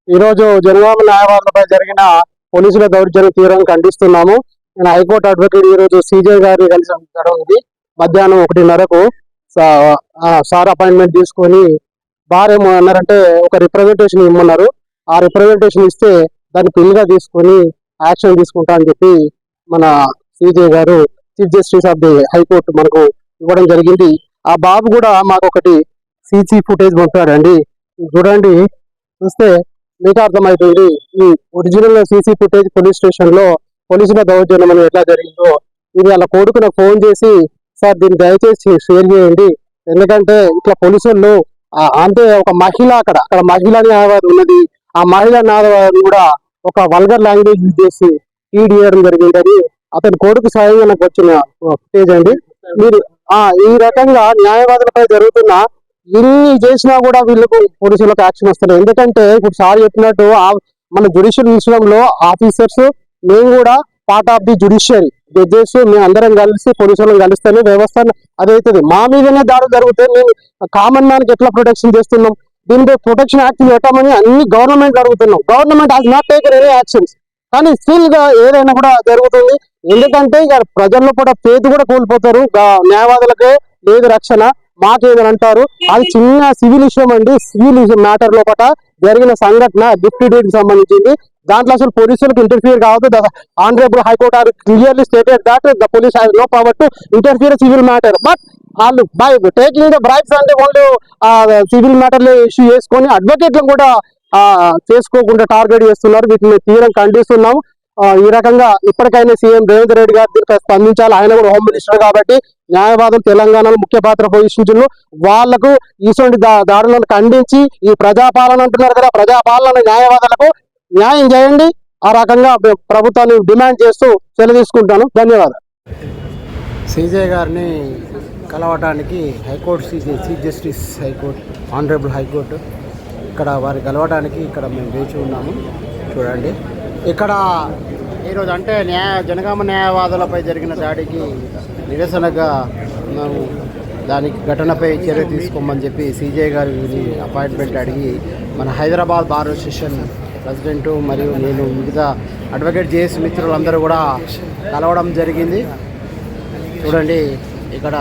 ఈరోజు జనగామ న్యాయవాదులపై జరిగిన పోలీసుల దౌర్జన్యం తీవ్రంగా ఖండిస్తున్నాము. నేను హైకోర్టు అడ్వకేట్ ఈరోజు సిజే గారిని కలిసి ఉంది. మధ్యాహ్నం 1:30కు సార్ అపాయింట్మెంట్ తీసుకొని వారేమో అన్నారంటే ఒక రిప్రజెంటేషన్ ఇమ్మన్నారు. ఆ రిప్రజెంటేషన్ ఇస్తే దాన్ని పిల్గా తీసుకొని యాక్షన్ తీసుకుంటా అని చెప్పి మన సిజే గారు chief justice of the high court మనకు ఇవ్వడం జరిగింది. ఆ బాబు కూడా మాకు ఒకటి సీసీ ఫుటేజ్ పంపాడండి. చూడండి, చూస్తే మీకు అర్థమవుతుంది ఈ original CC footage police station లో పోలీసుల దౌర్జన్యం అనేది ఎట్లా జరిగిందో. ఇది వాళ్ళ కొడుకు నాకు ఫోన్ చేసి, సార్ దీన్ని దయచేసి షేర్ చేయండి, ఎందుకంటే ఇట్లా పోలీసులు అంటే ఒక మహిళ అక్కడ మహిళా న్యాయవాది ఉన్నది, ఆ మహిళా న్యాయవాది కూడా ఒక వల్గర్ లాంగ్వేజ్ యూజ్ చేసి ఫీడ్ చేయడం జరిగిందని అతని కొడుకు స్వయంగా నాకు వచ్చిన ఫుటేజ్ అండి. మీరు ఈ రకంగా న్యాయవాదులపై జరుగుతున్న ఇన్ని చేసినా కూడా వీళ్ళకు పోలీసులకు యాక్షన్ వస్తుంది. ఎందుకంటే ఇప్పుడు సార్ చెప్పినట్టు మన జ్యుడిషియల్ విషయంలో ఆఫీసర్స్ మేము కూడా part of the judiciary judges మేము అందరం కలిసి పోలీసులను కలిస్తేనే వ్యవస్థ అదైతుంది. మా మీదనే దాడులు జరిగితే మేము కామన్ మ్యాన్ కి ఎట్లా ప్రొటెక్షన్ చేస్తున్నాం? దీనిపై ప్రొటెక్షన్ యాక్ట్ పెట్టామని అన్ని గవర్నమెంట్ అడుగుతున్నాం. Government has not taken any actions. కానీ స్టిల్ గా ఏదైనా కూడా జరుగుతుంది. ఎందుకంటే ఇక ప్రజల్లో కూడా ఫేత్ కూడా కోల్పోతారు. న్యాయవాదులకే లేదు రక్షణ, మాకేదని అంటారు. అది చిన్న సివిల్ ఇష్యూ అండి. సివిల్ మ్యాటర్ లోపల జరిగిన సంఘటన డిప్యూటీ డీడ్ కి సంబంధించింది. దాంట్లో అసలు పోలీసులకు ఇంటర్ఫియర్ కావద్దు. Honourable high court are clearly stated that the police has no power to interfere civil matter. But వాళ్ళు బై టేకింగ్ ద బ్రైబ్స్ అంటే ఓన్లీ సివిల్ మ్యాటర్లు ఇష్యూ చేసుకొని అడ్వకేట్లను కూడా చేసుకోకుండా టార్గెట్ చేస్తున్నారు. వీటిని తీవ్రంగా ఖండిస్తున్నాం. ఈ రకంగా ఇప్పటికైనా సీఎం రేవంత్ రెడ్డి గారు దీనిపై స్పందించాలి. ఆయన కూడా హోమ్ మినిస్టర్ కాబట్టి న్యాయవాదం తెలంగాణలో ముఖ్య పాత్ర పోషించారు. వాళ్లకు ఇటువంటి దాడులను ఖండించి ఈ ప్రజాపాలన అంటున్నారు కదా, ప్రజాపాలన న్యాయవాదులకు న్యాయం చేయండి. ఆ రకంగా ప్రభుత్వాన్ని డిమాండ్ చేస్తూ సెలవు తీసుకుంటాను. ధన్యవాదాలు. సిజే గారిని కలవటానికి high court chief justice high court honourable high court ఇక్కడ వారి కలవటానికి ఇక్కడ మేము వేచి ఉన్నాము. చూడండి, ఇక్కడ ఈరోజు అంటే జనగామ న్యాయవాదులపై జరిగిన దాడికి నిరసనగా మేము దానికి ఘటనపై చర్య తీసుకోమని చెప్పి సిజే గారిని అపాయింట్మెంట్ అడిగి మన హైదరాబాద్ బార్ అసోసియేషన్ ప్రెసిడెంట్ మరియు నేను మిగతా అడ్వకేట్ జేఎస్ మిత్రులందరూ కూడా కలవడం జరిగింది. చూడండి, ఇక్కడ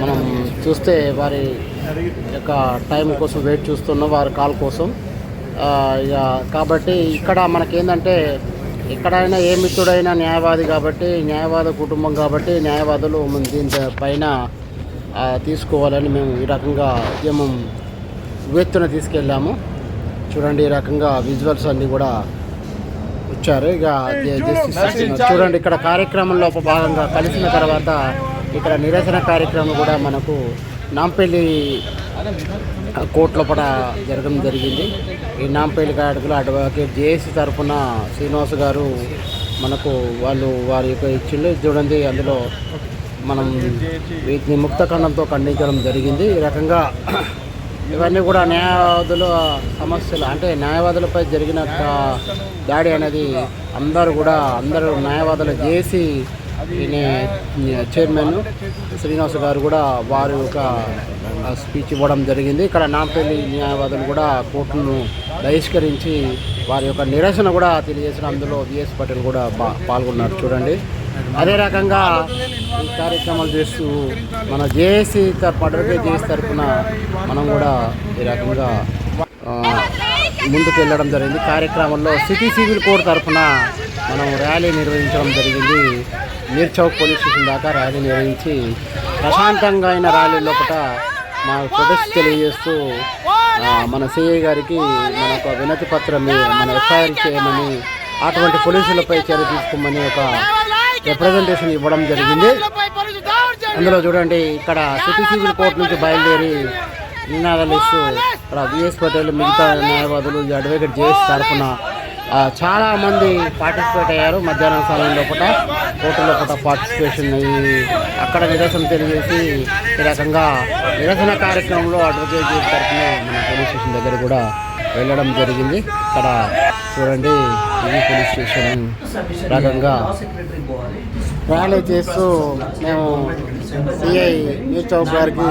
మనం చూస్తే వారి యొక్క టైం కోసం వెయిట్ చూస్తున్నాం, వారి కాల్ కోసం. ఇక కాబట్టి ఇక్కడ మనకేందంటే ఎక్కడైనా ఏ మిత్రుడైనా న్యాయవాది కాబట్టి, న్యాయవాద కుటుంబం కాబట్టి న్యాయవాదులు దీని పైన తీసుకోవాలని మేము ఈ రకంగా ఉద్యమం ఉవ్వెత్తున తీసుకెళ్ళాము. చూడండి, ఈ రకంగా విజువల్స్ అన్నీ కూడా వచ్చారు. ఇక చూడండి, ఇక్కడ కార్యక్రమంలో భాగంగా కలిసిన తర్వాత ఇక్కడ నిరసన కార్యక్రమం కూడా మనకు నాంపల్లి కోర్టు లోపల జరగడం జరిగింది. ఈ నాంపల్లి కాడకులు అడ్వకేట్ జేఏసీ తరఫున శ్రీనివాస్ గారు మనకు వారి యొక్క ఇచ్చిండు. చూడండి, అందులో మనం వీటిని ముక్తఖండంతో ఖండించడం జరిగింది. ఈ రకంగా ఇవన్నీ కూడా న్యాయవాదుల సమస్యలు అంటే న్యాయవాదులపై జరిగిన దాడి అనేది అందరూ న్యాయవాదులు చేసి చైర్మన్ శ్రీనివాస్ గారు కూడా వారి యొక్క స్పీచ్ ఇవ్వడం జరిగింది. ఇక్కడ నాంపల్లి న్యాయవాదులు కూడా కోర్టును బహిష్కరించి వారి యొక్క నిరసన కూడా తెలియజేసిన అందులో విఎస్ పటేల్ కూడా పాల్గొన్నారు. చూడండి, అదే రకంగా ఈ కార్యక్రమాలు చేస్తూ మన జేఏసీ అడ్వకేట్ జేఏసీ తరఫున మనం కూడా ఈ రకంగా ముందుకు వెళ్ళడం జరిగింది. కార్యక్రమంలో సిటీ సివిల్ కోర్టు తరఫున మనం ర్యాలీ నిర్వహించడం జరిగింది. మీర్ చౌక్ పోలీస్ స్టేషన్ దాకా ర్యాలీ నిర్వహించి ప్రశాంతంగా అయిన ర్యాలీ లోపల మా ప్రొటెస్ట్ తెలియజేస్తూ మన సిఐ గారికి మన ఒక వినతి పత్రం మన ఎఫ్ఐఆర్ చేయమని, అటువంటి పోలీసులపై చర్య తీసుకోమని ఒక రిప్రజెంటేషన్ ఇవ్వడం జరిగింది. అందులో చూడండి, ఇక్కడ సిటీ సివిల్ కోర్టు నుంచి బయలుదేరి నినాదాలు ఇస్తూ ఇక్కడ విఎస్ పటేల్ మిగతా న్యాయవాదులు అడ్వకేట్ జేఎస్ తరఫున చాలామంది పార్టిసిపేట్ అయ్యారు. మధ్యాహ్నం సమయం లోపల కోర్టు లోపల పార్టిసిపేషన్ అయ్యి అక్కడ నిరసన తెలియజేసి ఈ రకంగా నిరసన కార్యక్రమంలో అడ్వకేట్ జేఎస్ తరఫున మన పోలీస్ స్టేషన్ దగ్గర కూడా వెళ్ళడం జరిగింది. ఇక్కడ చూడండి, ఇది పోలీస్ స్టేషన్ రకంగా ర్యాలీ చేస్తూ మేము సిఐ న్యూస్ చౌక్ గారికి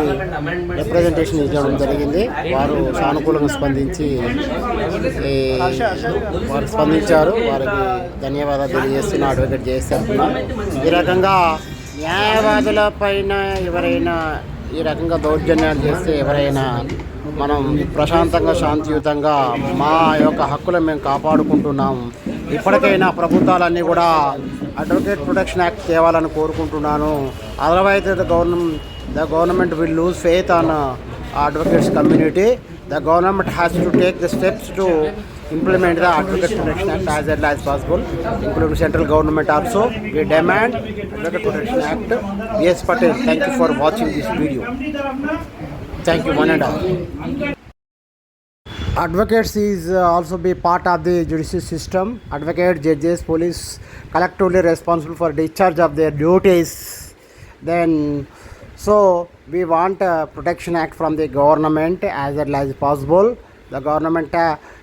రిప్రజెంటేషన్ ఇవ్వడం జరిగింది. వారు సానుకూలంగా స్పందించారు. వారికి ధన్యవాదాలు తెలియజేస్తున్న అడ్వకేట్ చేస్తున్నా. ఈ రకంగా న్యాయవాదుల పైన ఎవరైనా ఈ రకంగా దౌర్జన్యాలు చేస్తే ఎవరైనా మనం ప్రశాంతంగా శాంతియుతంగా మా యొక్క హక్కులను మేము కాపాడుకుంటున్నాము. ఇప్పటికైనా ప్రభుత్వాలన్నీ కూడా అడ్వకేట్ ప్రొటెక్షన్ యాక్ట్ తేవాలని కోరుకుంటున్నాను. Otherwise the government will lose faith on advocates community. The government has to take the steps to implement the Advocate Protection Act as early as possible, including central government also. We demand Advocate Protection Act. Yes, Patel, thank you for watching this video. Thank you, one and all. Advocates is also be part of the judicial system. Advocates, judges, police collectively responsible for discharge of their duties. Then, so we want a protection act from the government as early as possible. The government,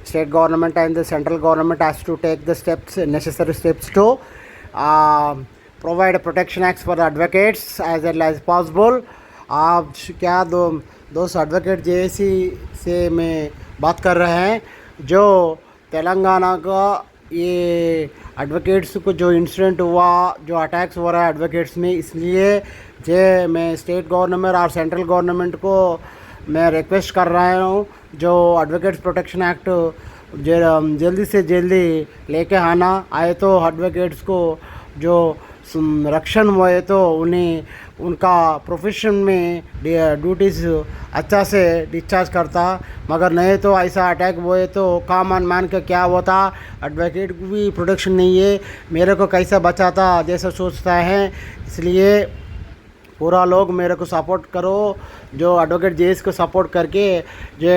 state government and the central government has to take the steps, necessary steps to provide protection acts for the advocates as early as possible. क्या दोस्त advocate JAC से मैं बात कर रहे हैं, जो तेलंगाना का ये एडवोकेट्स को जो इंसिडेंट हुआ, जो अटैक्स हो रहा है एडवोकेट्स में, इसलिए मैं स्टेट गवर्नमेंट और सेंट्रल गवर्नमेंट को मैं रिक्वेस्ट कर रहा हूँ, जो एडवोकेट्स प्रोटेक्शन एक्ट जल्दी से जल्दी लेके आना आए तो एडवोकेट्स को जो रक्षण हुए तो उन्हें उनका प्रोफेशन में ड्यूटीज़ अच्छा से डिस्चार्ज करता, मगर नहीं तो ऐसा अटैक हुए तो काम मान के क्या होता, एडवोकेट को भी प्रोटेक्शन नहीं है, मेरे को कैसा बचाता जैसा सोचता है। इसलिए पूरा लोग मेरे को सपोर्ट करो, जो एडवोकेट जेएस को सपोर्ट करके जो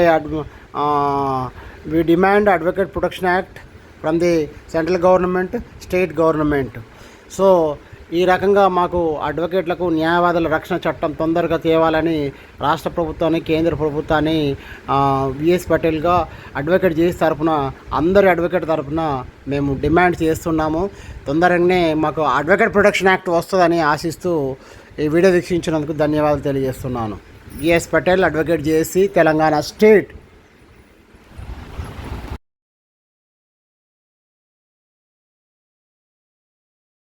we demand advocate protection act from the central government, state government. So ఈ రకంగా మాకు అడ్వకేట్లకు న్యాయవాదుల రక్షణ చట్టం తొందరగా తేవాలని రాష్ట్ర ప్రభుత్వాన్ని, కేంద్ర ప్రభుత్వాన్ని విఎస్ పటేల్గా అడ్వకేట్ చేసి తరఫున అందరి అడ్వకేట్ తరఫున మేము డిమాండ్ చేస్తున్నాము. తొందరగానే మాకు అడ్వకేట్ ప్రొటెక్షన్ యాక్ట్ వస్తుందని ఆశిస్తూ ఈ వీడియో వీక్షించినందుకు ధన్యవాదాలు తెలియజేస్తున్నాను. విఎస్ పటేల్, అడ్వకేట్ చేసి, తెలంగాణ స్టేట్.